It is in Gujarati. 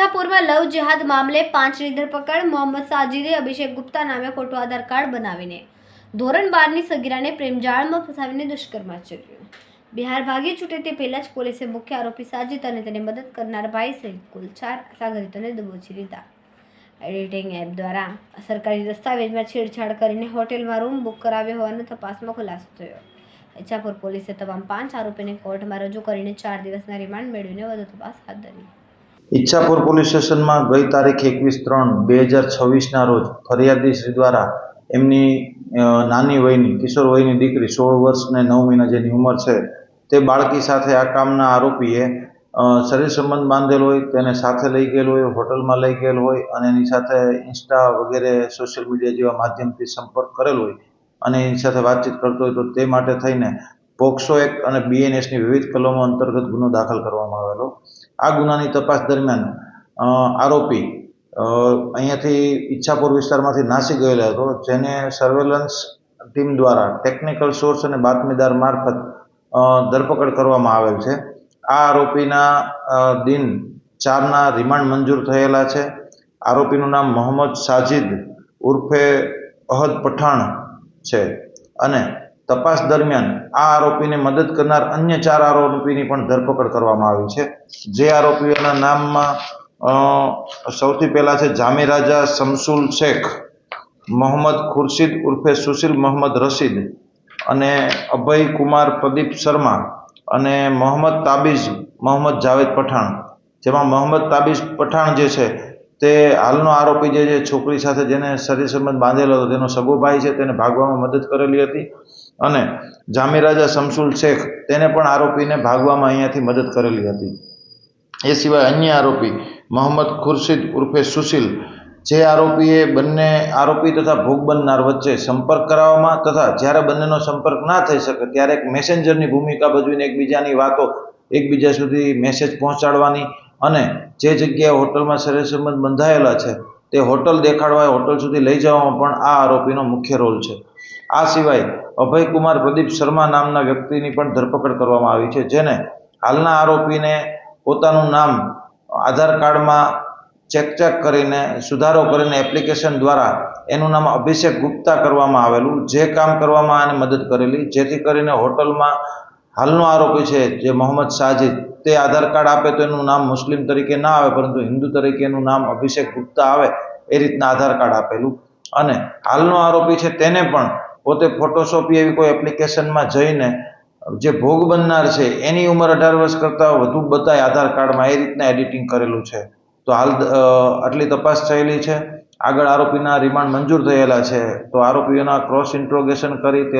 ઈચ્છાપુરમાં લવ જેહાદ મામલે 5ની ધરપકડ। મોહમ્મદ સાજિદે અભિષેક ગુપ્તા નામે ખોટું આધાર કાર્ડ બનાવીને ધોરણ 12ની સગીરાને પ્રેમજાળમાં ફસાવીને દુષ્કર્મ આચર્યું। બિહાર ભાગી છૂટે તે પહેલા જ પોલીસે મુખ્ય આરોપી સાજિદ અને તેને મદદ કરનાર ભાઈ સહિત કુલ 4 સાગરીતોને દબોચી લીધા। એડિટિંગ એપ દ્વારા સરકારી દસ્તાવેજમાં છેડછાડ કરીને હોટેલમાં રૂમ બુક કરાવ્યો હોવાનો તપાસમાં ખુલાસો થયો। ઈચ્છાપુર પોલીસે તમામ 5 આરોપીને કોર્ટમાં રજૂ કરીને 4 દિવસના રિમાન્ડ મેળવીને વધુ તપાસ હાથ ધરી। ઈચ્છાપુર પોલીસ સ્ટેશનમાં ગઈ તારીખ 21/3/2026ના રોજ ફરિયાદી શ્રી દ્વારા એમની નાની વયની કિશોર વયની દીકરી 16 વર્ષ ને 9 મહિના જેની ઉંમર છે તે બાળકી સાથે આ કામના આરોપીએ શરીર સંબંધ બાંધેલ હોય, તેને સાથે લઈ ગયેલ હોય, હોટલમાં લઈ ગયેલ હોય અને એની સાથે ઇન્સ્ટા વગેરે સોશિયલ મીડિયા જેવા માધ્યમથી સંપર્ક કરેલ હોય અને એની સાથે વાતચીત કરતો હોય તો તે માટે થઈને પોક્સો એક્ટ અને BNSની વિવિધ કલમો અંતર્ગત ગુનો દાખલ કરવામાં આવેલો। આ ગુનાની તપાસ દરમિયાન આરોપી અહીંયાથી ઈચ્છાપુર વિસ્તારમાંથી નાસી ગયેલો હતો, જેને સર્વેલન્સ ટીમ દ્વારા ટેકનિકલ સોર્સ અને બાતમીદાર મારફત ધરપકડ કરવામાં આવેલ છે। આ આરોપીના દિન 4ના રિમાન્ડ મંજૂર થયેલા છે। આરોપીનું નામ મોહમ્મદ સાજિદ ઉર્ફે અહદ પઠાણ છે અને તપાસ દરમિયાન આ આરોપીને મદદ કરનાર અન્ય 4 આરોપીની પણ ધરપકડ કરવામાં આવી છે। જે આરોપીઓના નામમાં સૌથી પહેલા છે જામીર રાજા શમસુલ શેખ, મોહમ્મદ ખુરશીદ ઉર્ફે સુશીલ મોહમ્મદ રશીદ અને અભય કુમાર પ્રદીપ શર્મા અને મોહમ્મદ તાબીઝ મોહમ્મદ જાવેદ પઠાણ। જેમાં મોહમ્મદ તાબીઝ પઠાણ જે છે તે હાલનો આરોપી જે છે છોકરી સાથે જેને શરીર સંબંધ બાંધેલો હતો તેનો સગો ભાઈ છે, તેને ભાગવામાં મદદ કરેલી હતી અને જામીર રાજા શમસુલ શેખ તેને પણ આરોપીને ભાગવામાં અહીંયાથી મદદ કરેલી હતી। એ સિવાય અન્ય આરોપી મોહમ્મદ ખુરશીદ ઉર્ફે સુશીલ, જે આરોપીએ બંને આરોપી તથા ભોગ બનનાર વચ્ચે સંપર્ક કરાવવામાં તથા જ્યારે બંનેનો સંપર્ક ના થઈ શકે ત્યારે એક મેસેન્જરની ભૂમિકા ભજવીને એકબીજાની વાતો એકબીજા સુધી મેસેજ પહોંચાડવાની અને જે જગ્યાએ હોટલમાં શરીર સંબંધ બંધાયેલા છે તે હોટલ દેખાડવા, હોટલ સુધી લઈ જવામાં પણ આ આરોપીનો મુખ્ય રોલ છે। આ સિવાય અભય કુમાર પ્રદીપ શર્મા નામના વ્યક્તિની પણ ધરપકડ કરવામાં આવી છે, જેને હાલના આરોપીને પોતાનું નામ આધાર કાર્ડમાં ચેક કરીને સુધારો કરીને એપ્લિકેશન દ્વારા એનું નામ અભિષેક ગુપ્તા કરવામાં આવેલું, જે કામ કરવામાં આને મદદ કરેલી, જેથી કરીને હોટલમાં હાલનો આરોપી છે જે મોહમ્મદ સાજિદ તે આધાર કાર્ડ આપે તો એનું નામ મુસ્લિમ તરીકે ના આવે પરંતુ હિન્દુ તરીકે એનું નામ અભિષેક ગુપ્તા આવે એ રીતના આધાર કાર્ડ આપેલું અને હાલનો આરોપી છે તેને પણ પોતે ફોટોશોપી એવી કોઈ એપ્લિકેશનમાં જઈને જે ભોગ બનનાર છે એની ઉંમર 18 વર્ષ કરતાં વધુ બતાય આધાર કાર્ડમાં એ રીતના એડિટિંગ કરેલું છે। તો હાલ આટલી તપાસ થયેલી છે। આગળ આરોપીના રિમાન્ડ મંજૂર થયેલા છે, તો આરોપીઓના ક્રોસ ઇન્ટ્રોગેશન કરી તે